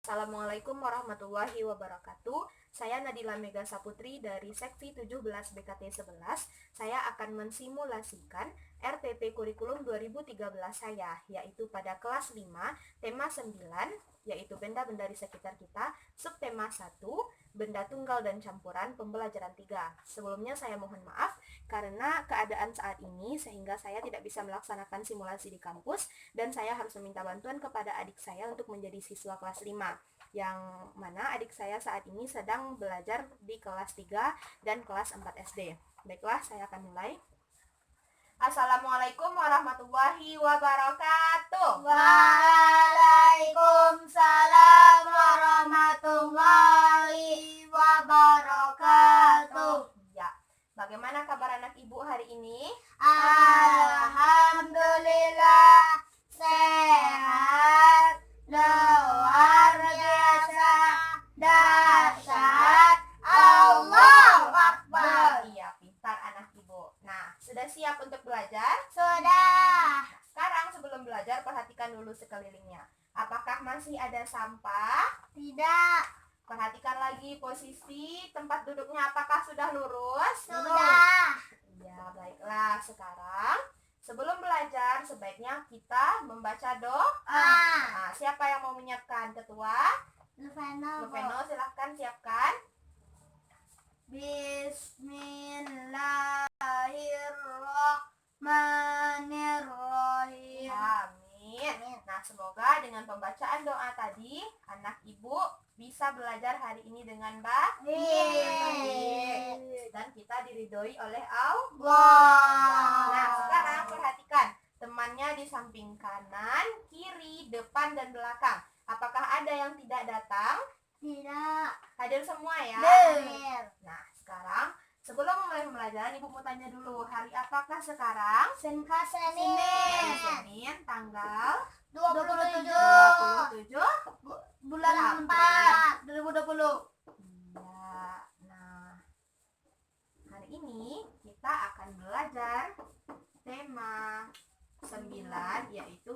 Assalamualaikum warahmatullahi wabarakatuh. Saya Nadila Mega Saputri dari Seksi 17 BKT 11. Saya akan mensimulasikan RTP kurikulum 2013 saya, yaitu pada kelas 5, tema 9, yaitu benda-benda di sekitar kita, subtema 1, benda tunggal dan campuran, pembelajaran 3. Sebelumnya saya mohon maaf karena keadaan saat ini sehingga saya tidak bisa melaksanakan simulasi di kampus dan saya harus meminta bantuan kepada adik saya untuk menjadi siswa kelas 5, yang mana adik saya saat ini sedang belajar di kelas 3 dan kelas 4 SD. Baiklah, saya akan mulai. Assalamualaikum warahmatullahi wabarakatuh. Waalaikumsalam warahmatullahi wabarakatuh. Ya, bagaimana kabar anak ibu hari ini? Alhamdulillah sehat, luar biasa, dahsyat, Allahu Akbar. Iya, pintar anak ibu. Nah, sudah siap untuk belajar? Sudah. Sekarang sebelum belajar perhatikan dulu sekelilingnya. Apakah masih ada sampah? Tidak. Perhatikan lagi posisi tempat duduknya, apakah sudah lurus? Sudah. Ya, baiklah. Sekarang sebelum belajar sebaiknya kita membaca doa. Nah, siapa yang mau menyiapkan? Ketua Luveno, silahkan siapkan. Bismillahirrahmanirrahim. Amin. Nah, semoga dengan pembacaan doa tadi anak ibu bisa belajar hari ini dengan baik dan kita diridhoi oleh Allah. Nah, sekarang perhatikan temannya di samping kanan, kiri, depan, dan belakang. Apakah ada yang tidak datang? Tidak. Hadir semua ya? Hadir. Nah, sekarang sebelum memulai pembelajaran, ibu mau tanya dulu, hari apakah sekarang? Senin. Hari Senin, tanggal 27 bulan 4 2020. Iya. Nah, hari ini kita akan belajar tema 9, yaitu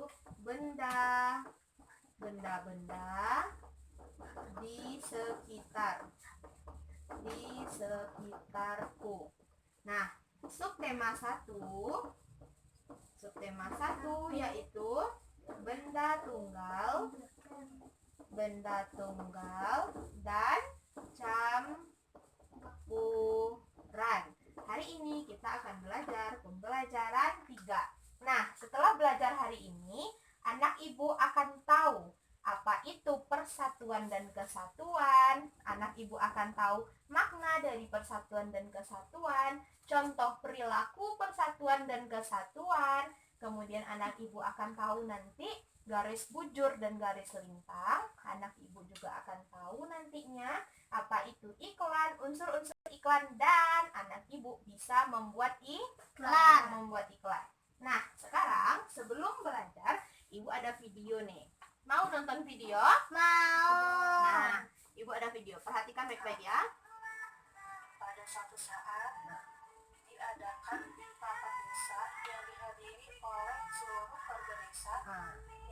benda-benda di sekitarku. Nah, subtema 1 yaitu benda tunggal dan campuran. Hari ini kita akan belajar pembelajaran 3. Nah, setelah belajar hari ini, anak ibu akan tahu apa itu persatuan dan kesatuan. Anak ibu akan tahu makna dari persatuan dan kesatuan, contoh perilaku persatuan dan kesatuan. Kemudian anak ibu akan tahu nanti garis bujur dan garis lintang. Anak ibu juga akan tahu nantinya apa itu iklan, unsur-unsur iklan, dan anak ibu bisa membuat iklan. Nah, sekarang sebelum belajar, ibu ada video nih. Mau nonton video? Mau. Nah, ibu ada video. Perhatikan baik-baik ya. Pada suatu saat diadakan rapat desa yang dihadiri oleh seluruh warga desa.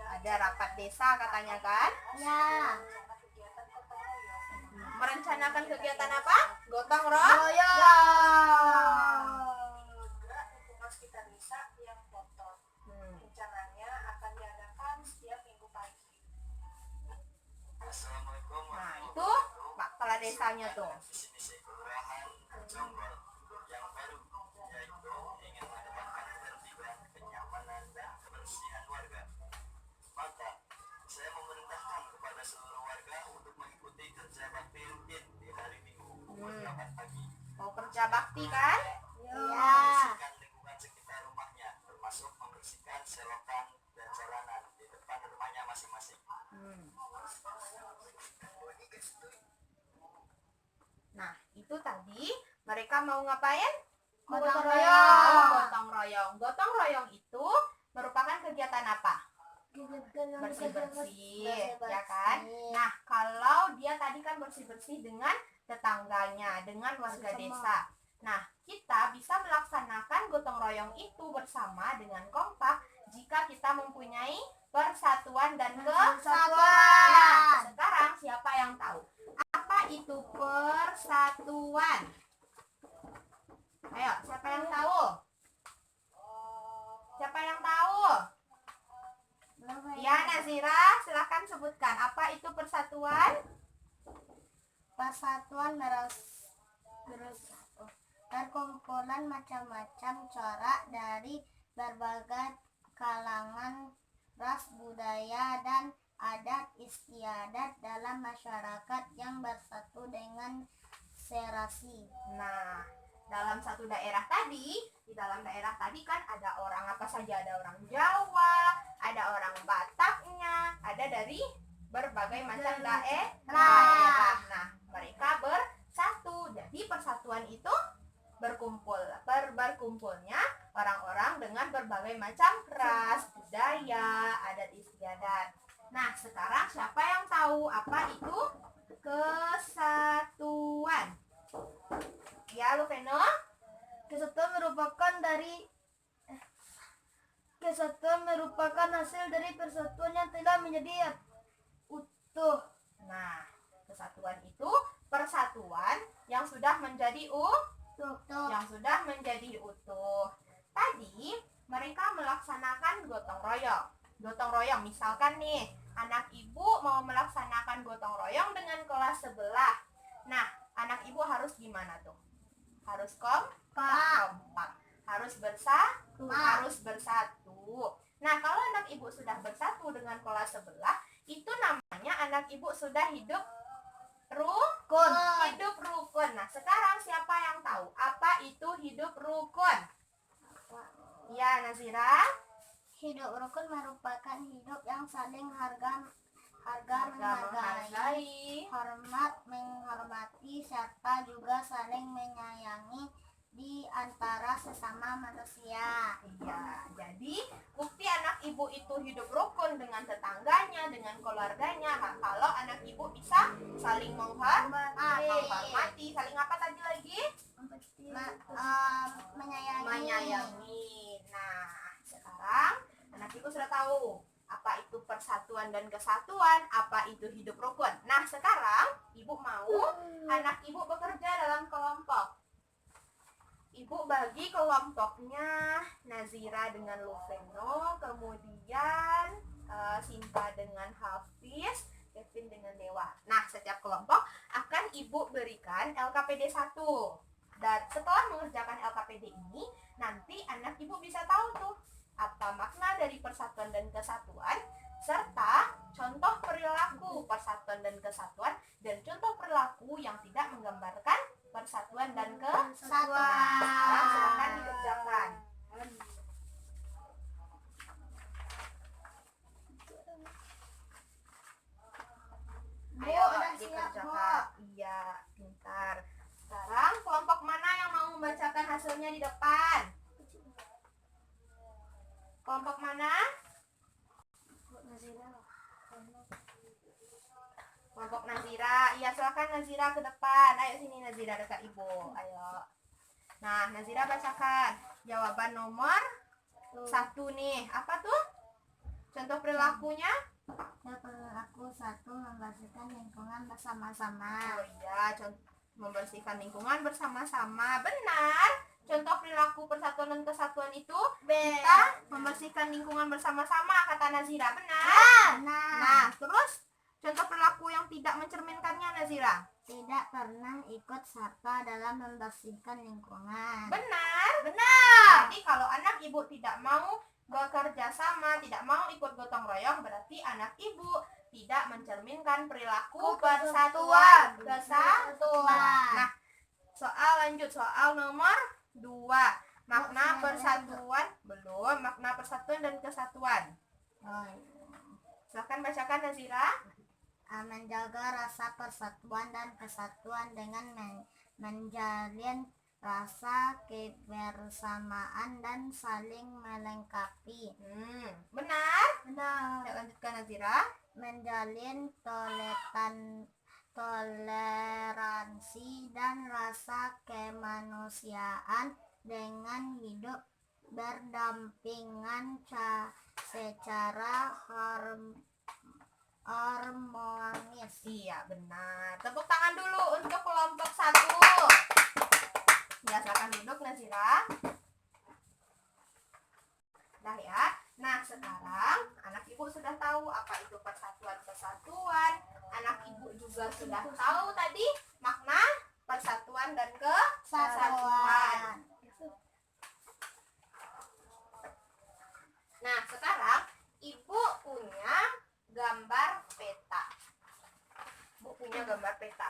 Ada rapat desa katanya kan? Ya. Kegiatan gotong royong. Merencanakan kegiatan apa? Gotong royong. Juga lingkungan sekitar desa yang kotor. Rencananya akan diadakan setiap minggu pagi. Assalamualaikum Nah, itu Pak Kepala Desanya tuh. Visi misi kelurahan Jonggol yang baru, yaitu ingin menegakkan ketertiban, kenyamanan, dan kebersihan warga. Maka, saya memerintahkan kepada seluruh warga untuk mengikuti kerja bakti rutin di hari Minggu pukul 8 pagi. Mau kerja bakti kan? Membersihkan lingkungan sekitar rumahnya, termasuk membersihkan selokan dan jalanan di depan rumahnya masing-masing. Nah, itu tadi mereka mau ngapain? Gotong royong. Gotong royong. Gotong royong itu merupakan kegiatan apa? Bersih-bersih, ya kan? Nah, kalau dia tadi kan bersih-bersih dengan tetangganya, dengan warga desa. Nah, kita bisa melaksanakan gotong royong itu bersama dengan kompak jika kita mempunyai persatuan dan Persatuan. kesatuan. Sekarang siapa yang tahu? Apa itu persatuan? Ayo, siapa yang tahu? Siapa yang tahu? Ya, Nazira, silakan sebutkan. Apa itu persatuan? Persatuan berkumpulan macam-macam corak dari berbagai kalangan, ras, budaya, dan adat istiadat dalam masyarakat yang bersatu dengan serasi. Nah, dalam satu daerah tadi, di dalam daerah tadi kan ada orang apa saja? Ada orang Jawa, ada orang Bataknya, ada dari berbagai macam daerah. Nah, mereka bersatu. Jadi persatuan itu berkumpulnya orang-orang dengan berbagai macam ras, budaya, adat istiadat. Nah, sekarang siapa yang tahu apa itu kesatuan? Ya, Luveno? Kesatuan merupakan hasil dari persatuan yang telah menjadi utuh. Nah, kesatuan itu persatuan yang sudah menjadi utuh. Tadi mereka melaksanakan gotong royong. Gotong royong, misalkan nih, anak ibu mau melaksanakan gotong royong dengan kelas sebelah. Nah, anak ibu harus gimana tuh? Harus kompak. Harus bersatu. Nah, kalau anak ibu sudah bersatu dengan kelas sebelah, itu namanya anak ibu sudah hidup rukun. Nah, sekarang siapa yang tahu apa itu hidup rukun? Ya, Nazira. Hidup rukun merupakan hidup yang saling menghargai, hormat menghormati, serta juga saling menyayangi di antara sesama manusia. Iya, jadi bukti anak ibu itu hidup rukun dengan tetangganya, dengan keluarganya. Kalau anak ibu bisa saling menghormati, saling apa tadi lagi? Menyayangi. Nah, sekarang anak ibu sudah tahu apa itu persatuan dan kesatuan, apa itu hidup rukun. Nah, sekarang ibu mau anak ibu bekerja dalam kelompok. Ibu bagi kelompoknya, Nazira dengan Luveno, kemudian Sinta dengan Hafiz, Kevin dengan Dewa. Nah, setiap kelompok akan ibu berikan LKPD 1. Dan setelah mengerjakan LKPD ini, nanti anak ibu bisa tahu tuh apa makna dari persatuan dan kesatuan, serta contoh perilaku persatuan dan kesatuan, dan contoh perilaku yang tidak menggambarkan persatuan dan kesatuan. Nah, silakan dikerjakan. Ayo dikerjakan. Iya, pintar. Sekarang kelompok mana yang mau membacakan hasilnya di depan? Kelompok mana? Kelompok Nazira. Iya, silakan Nazira ke depan. Ayo sini Nazira dekat ibu. Ayo. Nah, Nazira bacakan jawaban nomor 1 nih. Apa tuh? Contoh perilakunya? Perilaku 1, membersihkan lingkungan bersama-sama. Oh iya, membersihkan lingkungan bersama-sama. Benar. Contoh perilaku persatuan dan kesatuan itu kita membersihkan lingkungan bersama-sama, kata Nazira. Benar? Nah, terus contoh perilaku yang tidak mencerminkannya, Nazira? Tidak pernah ikut serta dalam membersihkan lingkungan. Benar. Jadi kalau anak ibu tidak mau bekerja sama, tidak mau ikut gotong royong, berarti anak ibu tidak mencerminkan perilaku persatuan. Nah, lanjut soal nomor 2. Makna persatuan belum, makna persatuan dan kesatuan. Silakan bacakan Nazira. Menjaga rasa persatuan dan kesatuan dengan menjalin rasa kebersamaan dan saling melengkapi. Benar. Ya, lanjutkan Nazira. Menjalin toleransi dan rasa kemanusiaan dengan hidup berdampingan secara harmonis. Iya, benar. Tepuk tangan dulu untuk kelompok 1. Ya, silakan duduk Nazira. Nah ya. Nah, sekarang anak ibu sudah tahu apa itu persatuan-kesatuan. Anak ibu juga sudah tahu tadi makna persatuan dan kesatuan. Nah, sekarang ibu punya gambar peta. Ibu punya gambar peta.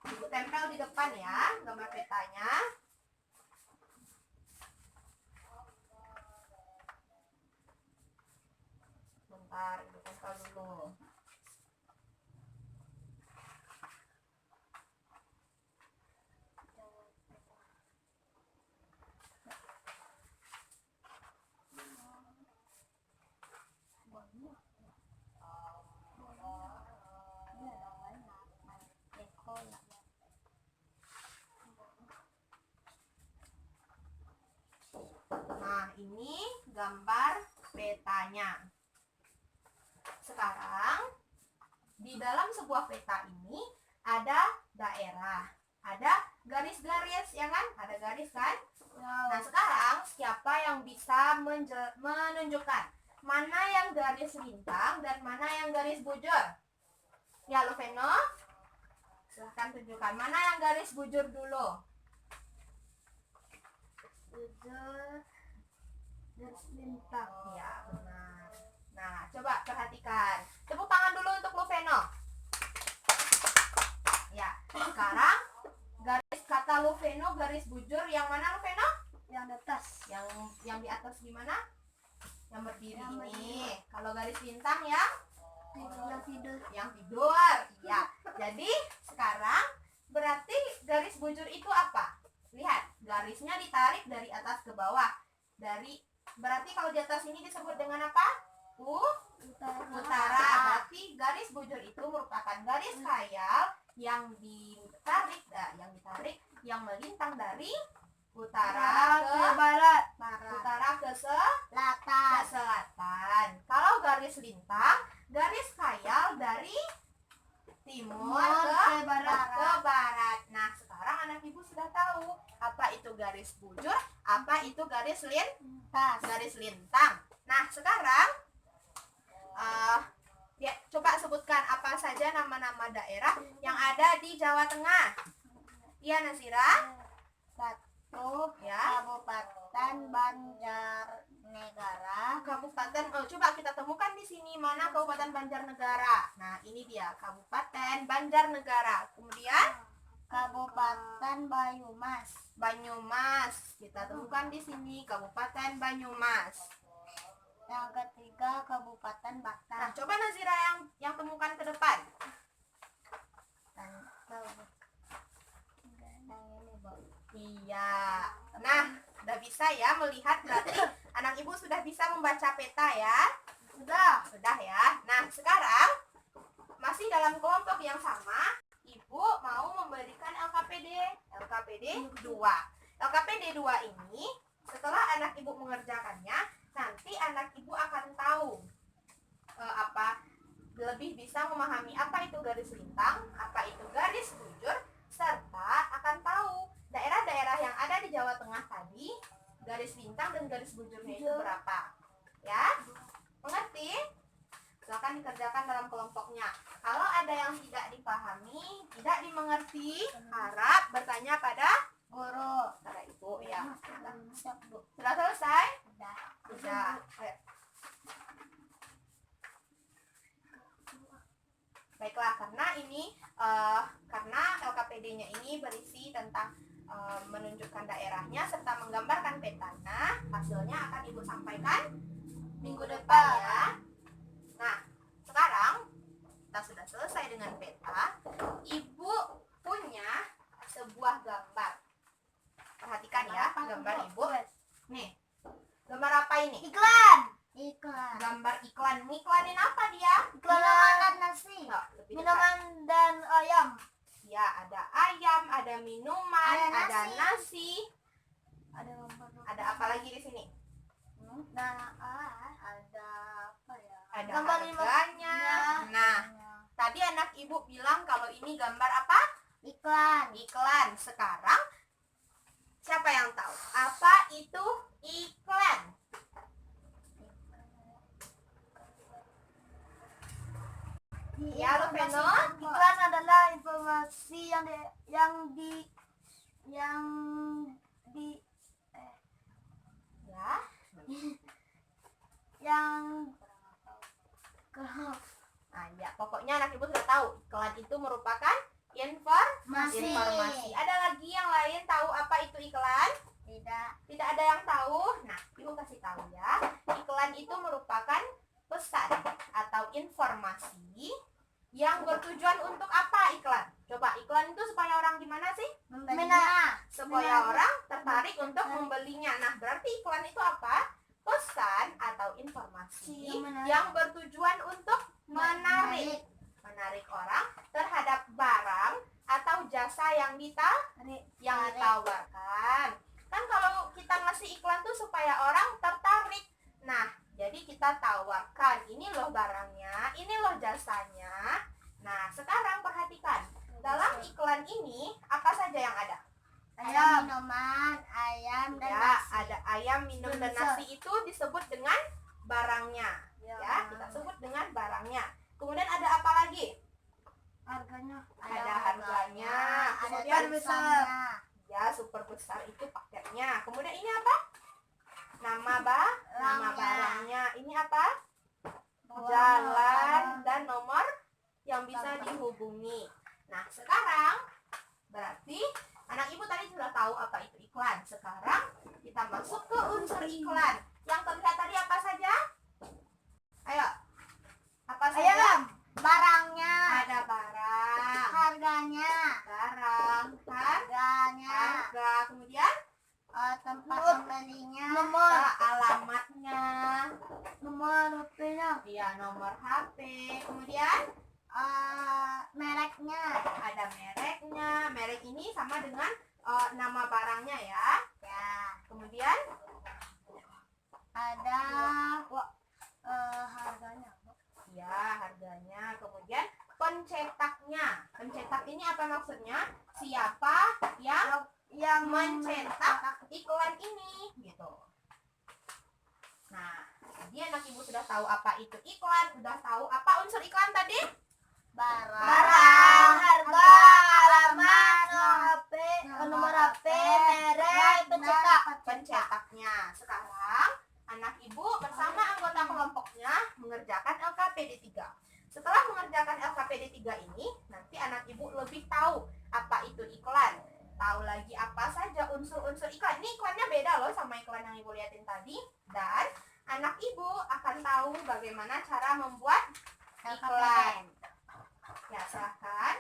Ibu tempel di depan ya gambar petanya. Bentar, ibu tempel dulu. Nah, ini gambar petanya. Sekarang di dalam sebuah peta ini ada daerah, ada garis-garis, ya kan? Ada garis kan? Nah, sekarang siapa yang bisa menunjukkan mana yang garis lintang dan mana yang garis bujur? Ya, Loveno, silahkan tunjukkan mana yang garis bujur dulu. Garis lintang. Ya, benar. Nah, coba perhatikan. Tepuk tangan dulu untuk Loveno. Ya, sekarang garis kata Loveno, garis bujur yang mana Loveno? Yang di atas. Yang di atas gimana? Yang berdiri Yang ini. Kalau garis lintang ya? Yang tidur. Yang tidur. Ya. Jadi sekarang berarti garis bujur itu apa? Lihat, garisnya ditarik dari atas ke bawah. Berarti kalau di atas ini disebut dengan apa? Utara. Berarti garis bujur itu merupakan garis khayal yang ditarik, yang melintang dari utara ke barat. utara ke Selatan. selatan. Kalau garis lintang, garis khayal dari timur ke barat. Nah, sekarang anak ibu sudah tahu apa itu garis bujur, apa itu garis lintang. Nah, sekarang ya, coba sebutkan apa saja nama-nama daerah yang ada di Jawa Tengah. Iya, Nazira? Ya. Kabupaten Banjarnegara. Coba kita temukan di sini mana Kabupaten Banjarnegara. Nah, ini dia Kabupaten Banjarnegara. Kemudian Kabupaten Banyumas. Kita temukan di sini Kabupaten Banyumas. Yang ketiga Kabupaten Nah, Batang. coba Nazira yang temukan ke depan. Iya. Nah, udah bisa ya melihat, berarti anak ibu sudah bisa membaca peta ya? Sudah ya. Nah, sekarang masih dalam kelompok yang sama, ibu mau memberikan LKPD 2. LKPD 2 ini setelah anak ibu mengerjakannya, nanti anak ibu akan tahu lebih bisa memahami apa itu garis lintang, apa itu garis bujur, serta akan tahu daerah-daerah yang ada di Jawa Tengah tadi, garis lintang dan garis bujurnya itu berapa. Ya? Mengerti? Silakan dikerjakan dalam kelompoknya. Kalau ada yang tidak dipahami, tidak dimengerti, harap bertanya pada guru, pada ibu ya. Sudah selesai? Sudah. Ayo. Baiklah, karena LKPD-nya ini berisi tentang menunjukkan daerahnya serta menggambarkan petanya, hasilnya akan ibu sampaikan minggu depan ya. Nah, sekarang kita sudah selesai dengan peta. Ibu punya sebuah gambar. Perhatikan ya, gambar ibu. Nih, gambar apa ini? Iklan. Gambar iklan. Ngiklanin apa dia? Minuman dan nasi. Lebih dekat. Minuman dan ayam. Ya, ada ayam, ada minuman, Ada ada nasi. Ada gambar. Ada apa lagi di sini? ada apa ya? Ada Gambar harganya. lima- Nah, tadi anak ibu bilang kalau ini gambar apa? Iklan. Iklan. Sekarang siapa yang tahu apa itu iklan? Ya, lo Veno? Iklan adalah informasi yang di Ya. yang Nah, ya, pokoknya anak ibu sudah tahu iklan itu merupakan informasi. Ada lagi yang lain tahu apa itu iklan? tidak Tidak ada yang tahu. Nah, ibu kasih tahu ya. Iklan itu merupakan pesan atau informasi yang bertujuan untuk apa iklan? Coba iklan itu supaya orang gimana sih? membelinya. Supaya orang tertarik untuk membelinya. Nah, berarti iklan itu apa? Pesan atau informasi Yang menarik. yang bertujuan untuk menarik orang terhadap barang atau jasa yang ditawarkan. Kan kalau kita ngasih iklan tuh supaya orang tertarik. Nah, jadi kita tawarkan, ini loh barangnya, ini loh jasanya. Nah, sekarang perhatikan. Dalam iklan ini apa saja yang ada? Ada minuman, ayam, dan Ya, nasi. ada ayam, minum, dan nasi itu disebut dengan barangnya. Ya, kita sebut dengan barangnya. Kemudian ada apa lagi? Harganya. Ada harganya. Ada Kemudian tulisannya. ya, super besar itu paketnya. Kemudian ini apa? Nama barangnya. Ini apa? Jalan dan nomor yang bisa dihubungi. Nah, sekarang berarti anak ibu tadi sudah tahu apa itu iklan. Sekarang kita masuk ke unsur iklan. Yang terlihat tadi apa saja? Ayo. Apa saja? Barangnya. Ada barang, Harganya. Harganya. harga, kemudian Tempat pembelinya. alamatnya, Nomor HP-nya. iya nomor HP, kemudian Mereknya. ada mereknya. Merek ini sama dengan nama barangnya ya. Ya. Kemudian Ada harganya. ya harganya. Kemudian pencetaknya. Pencetak ini apa maksudnya? Siapa yang mencetak iklan ini gitu. Nah, jadi anak ibu sudah tahu apa itu iklan, sudah tahu apa unsur iklan tadi? Barang, harga, alamat, nomor HP, merek, Pencetaknya. Sekarang anak ibu bersama anggota kelompoknya mengerjakan LKPD 3. Setelah mengerjakan LKPD 3 ini, nanti anak ibu lebih tahu apa itu iklan. Tahu lagi apa saja unsur-unsur iklan. Ini iklannya beda loh sama iklan yang ibu liatin tadi. Dan anak ibu akan tahu bagaimana cara membuat iklan. Ya, silahkan.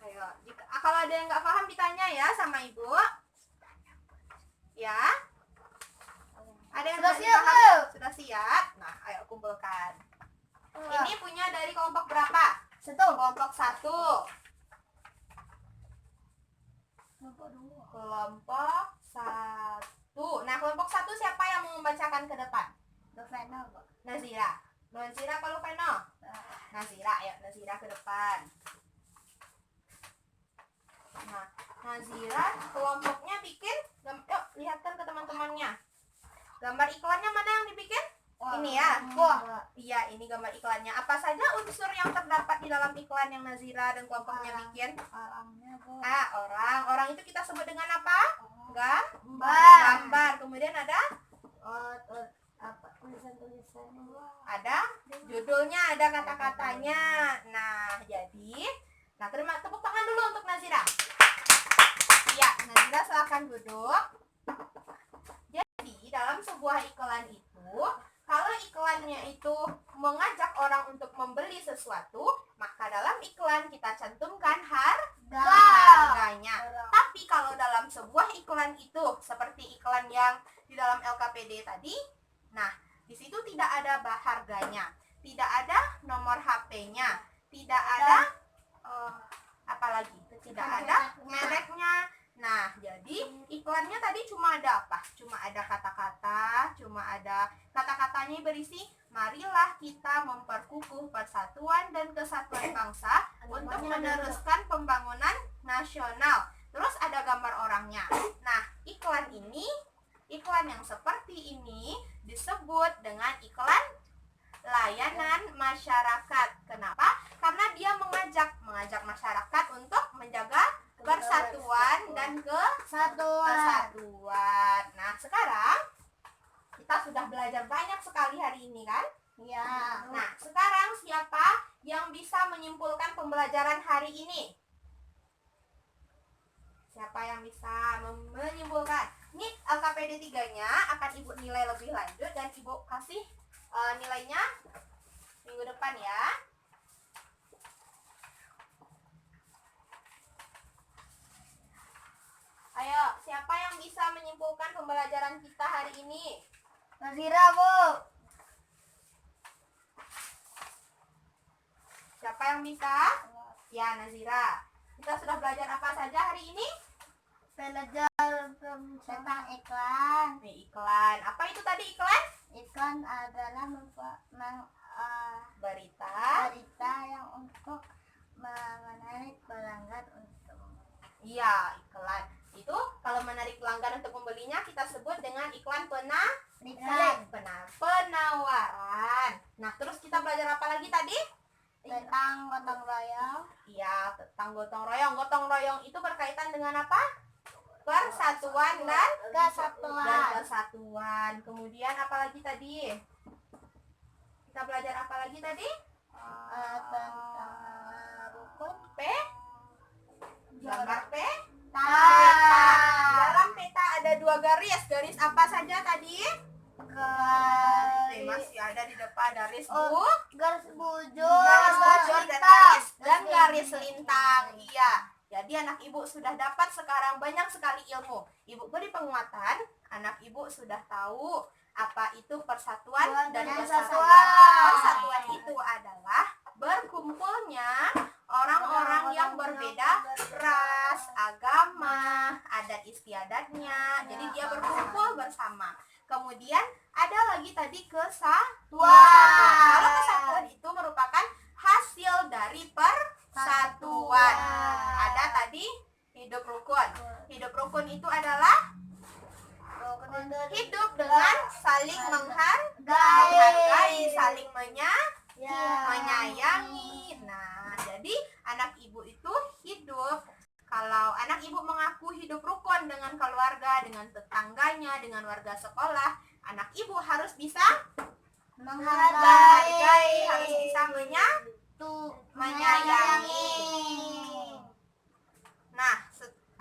Ayo, kalau ada yang nggak paham ditanya ya sama ibu. Ya. Ada yang Sudah nggak siap, dipaham? Bu? Sudah siap. Nah, ayo kumpulkan. Ini punya dari kelompok berapa? Kelompok 1. Kelompok 1. Nah, kelompok 1 siapa yang mau membacakan ke depan? Nazira. Nazira kalau Veno? Nazira, ayo Nazira ke depan. Nah, Nazira kelompoknya bikin, yuk lihatkan ke teman-temannya. Gambar iklannya mana yang dibikin? Ini ya. Iya, ini gambar iklannya. Apa saja unsur yang terdapat di dalam iklan yang Nazira dan kelompoknya bikin? Orang. Orang itu kita sebut dengan apa? Gambar. Kemudian ada ada judulnya, ada kata-katanya. Nah, terima tepuk tangan dulu untuk Nazira. Ya, Nazira silakan duduk. Jadi, dalam sebuah iklan itu, kalau iklannya itu mengajak orang untuk membeli sesuatu, maka dalam iklan kita cantumkan harganya. Tapi kalau dalam sebuah iklan itu, seperti iklan yang di dalam LKPD tadi, nah, di situ tidak ada harganya, tidak ada nomor HP-nya, tidak ada apa lagi? tidak ada mereknya. Nah, jadi iklannya tadi cuma ada apa? Cuma ada kata-kata, cuma ada kata-katanya berisi, marilah kita memperkukuh persatuan dan kesatuan bangsa untuk meneruskan pembangunan nasional. Terus ada gambar orangnya. Nah, iklan yang seperti ini disebut dengan iklan layanan masyarakat. Kenapa? Karena dia mengajak masyarakat untuk menjaga persatuan dan kesatuan. Nah, sekarang kita sudah belajar banyak sekali hari ini kan? Ya. Nah, sekarang siapa yang bisa menyimpulkan pembelajaran hari ini? Siapa yang bisa menyimpulkan? Ini LKPD 3-nya akan Ibu nilai lebih lanjut dan Ibu kasih nilainya minggu depan ya. Ayo, siapa yang bisa menyimpulkan pembelajaran kita hari ini? Nazira, Bu. Siapa yang bisa? Ya, Nazira. Kita sudah belajar apa saja hari ini? Belajar tentang iklan. Iklan. Apa itu tadi iklan? Iklan adalah Berita. berita yang untuk menarik pelanggan untuk Iya, iklan. Itu kalau menarik pelanggan untuk membelinya kita sebut dengan iklan penawaran. Nah, terus kita belajar apa lagi tadi? tentang gotong royong. Iya, tentang gotong royong. Gotong royong itu berkaitan dengan apa? Persatuan dan kesatuan. Kemudian apa lagi tadi? Kita belajar apa lagi tadi? Tentang rukun Gambar peta. Dalam peta ada 2 garis. Garis apa saja tadi? Masih ada di depan garis Garis bujur, garis bujur dan garis lintang. Iya. Jadi anak ibu sudah dapat sekarang banyak sekali ilmu. Ibu beri penguatan, anak ibu sudah tahu apa itu persatuan dan kesatuan. Persatuan itu adalah berkumpulnya orang-orang yang berbeda ras, agama, adat istiadatnya. Jadi dia berkumpul bersama. Kemudian ada lagi tadi kesatuan. Kalau kesatuan itu merupakan hasil dari persatuan. Ada tadi hidup rukun. Hidup rukun itu adalah hidup dengan saling menghargai, saling menyayangi. Nah, jadi anak ibu itu hidup. Kalau anak ibu mengaku hidup rukun dengan keluarga, dengan tetangganya, dengan warga sekolah, anak ibu harus bisa menghargai, harus bisa menyayangi. Nah,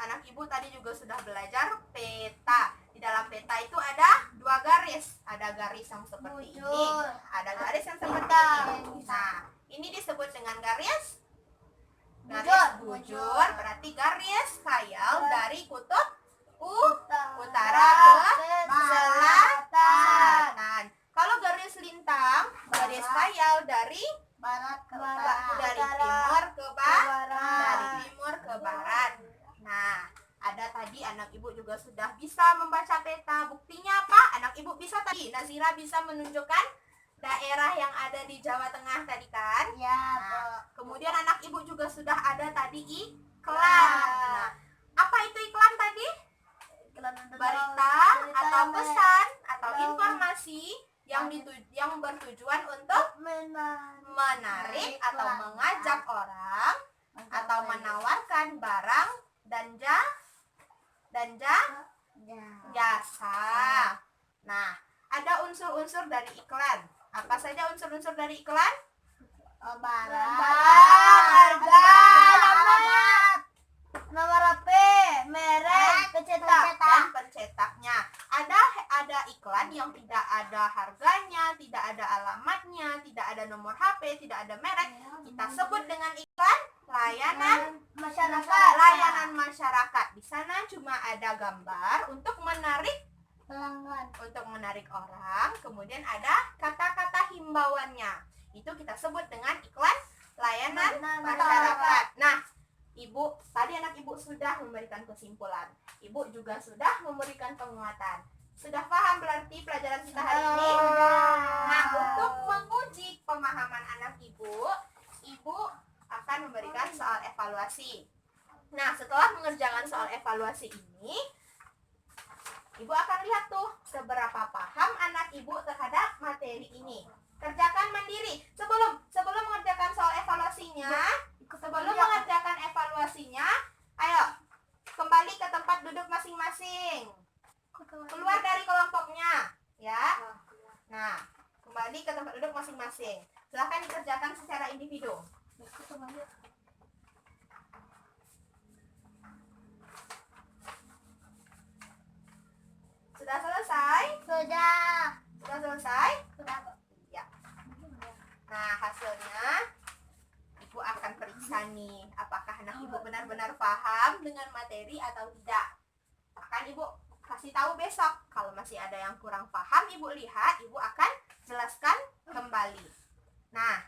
anak ibu tadi juga sudah belajar peta. Di dalam peta itu ada 2 garis. Ada garis yang seperti ini, ada garis yang seperti ini. Nah, ini disebut dengan garis bujur, berarti garis khayal dari kutub utara ke selatan. Kalau garis lintang, garis khayal dari timur ke barat. Nah, ada tadi anak ibu juga sudah bisa membaca peta. Buktinya apa? Anak ibu bisa tadi. Nazira bisa menunjukkan daerah yang ada di Jawa Tengah tadi kan? Nah, kemudian anak ibu juga sudah ada tadi iklan. Nah, apa itu iklan tadi? Berita atau pesan atau informasi yang bertujuan untuk menarik atau mengajak orang atau menawarkan barang dan jasa. Nah, ada unsur-unsur dari iklan. Apa saja unsur-unsur dari iklan? Barang, harga, nomor HP, merek, pencetak. dan pencetaknya. Ada iklan yang tidak ada harganya, tidak ada alamatnya, tidak ada nomor HP, tidak ada merek. Kita sebut dengan iklan layanan masyarakat. Di sana cuma ada gambar untuk menarik orang, kemudian ada kata-kata himbauannya. Itu kita sebut dengan iklan layanan masyarakat. Nah, anak ibu sudah memberikan kesimpulan. Ibu juga sudah memberikan penguatan. Sudah paham berarti pelajaran kita hari ini? Nah, untuk menguji pemahaman anak ibu akan memberikan soal evaluasi. Nah, setelah mengerjakan soal evaluasi ini, ibu akan lihat tuh seberapa paham anak ibu terhadap materi ini. Kerjakan mandiri. Sebelum mengerjakan soal evaluasinya, ayo kembali ke tempat duduk masing-masing. Keluar dari kelompoknya, ya. Nah, kembali ke tempat duduk masing-masing. Silahkan dikerjakan secara individu. Sudah selesai? Sudah. Sudah selesai? Sudah. Ya. Nah, hasilnya ibu akan periksa nih, apakah anak ibu benar-benar paham dengan materi atau tidak. Akan ibu kasih tahu besok. Kalau masih ada yang kurang paham, ibu lihat, ibu akan jelaskan kembali. Nah,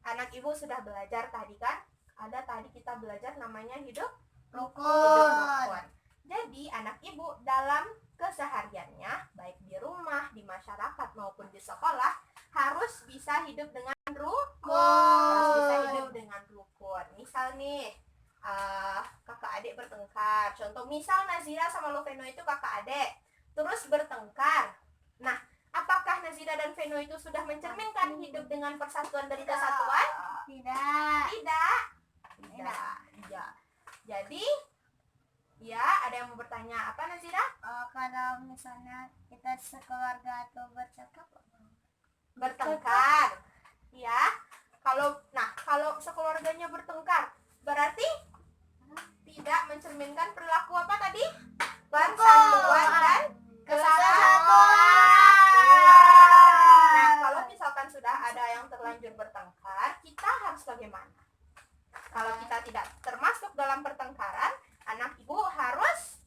anak ibu sudah belajar tadi kan? Ada tadi kita belajar namanya hidup rukun. Jadi anak ibu dalam kesehariannya, baik di rumah, di masyarakat maupun di sekolah, harus bisa hidup dengan rukun. Misal nih, kakak adik bertengkar. Contoh misal Nazira sama Loveno itu kakak adik, terus bertengkar. Nah, apakah Nazira dan Veno itu sudah mencerminkan hidup dengan persatuan dan kesatuan? Tidak. Tidak. Ya. Jadi, ya, ada yang mau bertanya apa, Nazira? Kalau misalnya kita sekeluarga atau Bertengkar. Ya. Kalau sekeluarganya bertengkar, berarti tidak mencerminkan perilaku apa tadi? Persatuan dan kesatuan. Nah, kalau misalkan sudah ada yang terlanjur bertengkar, kita harus bagaimana? Kalau kita tidak termasuk dalam pertengkaran, anak ibu harus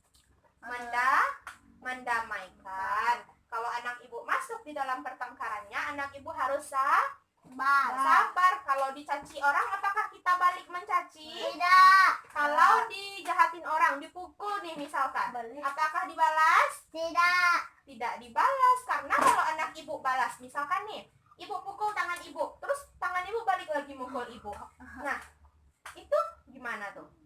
mendamaikan. Kalau anak ibu masuk di dalam pertengkarannya, anak ibu harus sabar. Kalau dicaci orang, apakah kita balik mencaci? Tidak. Kalau dijahatin orang, dipukul nih misalkan, apakah dibalas? Tidak. Tidak dibalas. Karena kalau anak ibu balas, misalkan nih, ibu pukul tangan ibu, terus tangan ibu balik lagi mukul ibu. Nah, itu gimana tuh?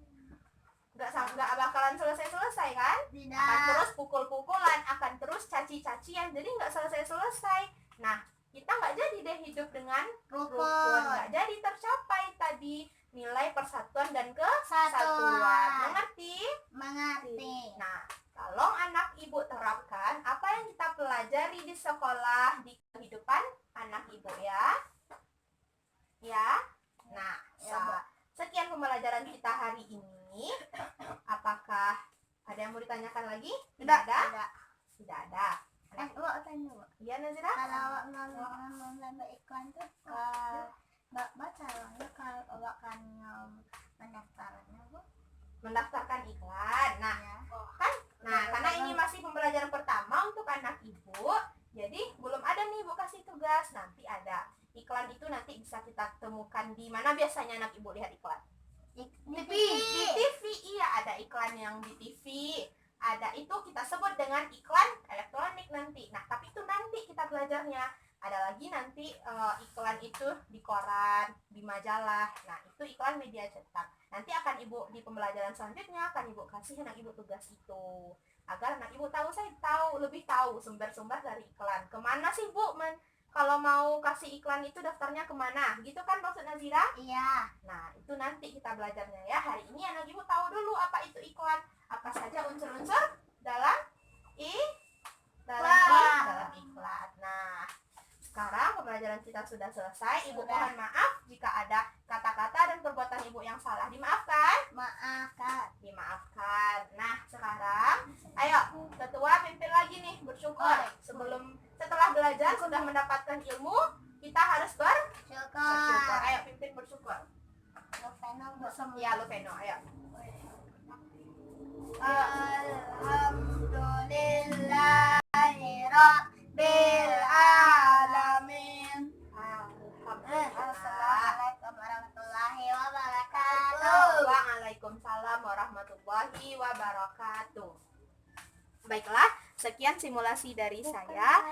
Nggak bakalan selesai kan? Tidak. Akan terus pukul-pukulan, akan terus caci-cacian, jadi nggak selesai. Nah, kita nggak jadi deh hidup dengan rukun, nggak jadi tercapai tadi nilai persatuan dan kesatuan. Mengerti? Nah, tolong anak ibu terapkan apa yang kita pelajari di sekolah, di kehidupan anak ibu ya. Nah, sekian pembelajaran kita hari ini. Apakah ada yang mau ditanyakan lagi? Tidak ada. Bu, tanya Bu. Iya, Nazira? Kalau membuat iklan tuh, caranya kalau akan mendaftarnya Bu? Mendaftarkan iklan. Nah, karena ini masih pembelajaran pertama untuk anak ibu, jadi belum ada nih ibu kasih tugas. Nanti ada iklan itu, nanti bisa kita temukan di mana biasanya anak ibu lihat iklan? Di TV. Iya, ada iklan yang di TV. Ada, itu kita sebut dengan iklan elektronik nanti. Nah, tapi itu nanti kita belajarnya. Ada lagi nanti iklan itu di koran, di majalah. Nah, itu iklan media cetak. Nanti akan ibu di pembelajaran selanjutnya akan ibu kasih anak ibu tugas itu, agar anak ibu lebih tahu sumber-sumber dari iklan. Kemana sih Bu? Kalau mau kasih iklan itu daftarnya kemana? Gitu kan maksud Nazira? Iya. Nah, itu nanti kita belajarnya ya. Hari ini anak ibu tahu dulu apa itu iklan. Apa saja unsur-unsur dalam iklan. Nah, sekarang pembelajaran kita sudah selesai. Ibu mohon maaf jika ada kata-kata dan perbuatan ibu yang salah. Dimaafkan? Dimaafkan. Nah, sekarang ayo ketua pimpin lagi nih, bersyukur. Setelah belajar sudah mendapatkan ilmu, kita harus bersyukur. Ayo pimpin bersyukur. Ya, Loveno, ayo. Alhamdulillahirabbil alamin. Alhamdulillah. Assalamualaikum warahmatullahi wabarakatuh. Waalaikumsalam warahmatullahi wabarakatuh. Baiklah, sekian simulasi dari saya.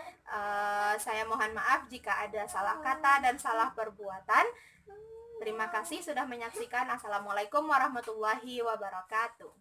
Saya mohon maaf jika ada salah kata dan salah perbuatan. Terima kasih sudah menyaksikan. Assalamualaikum warahmatullahi wabarakatuh.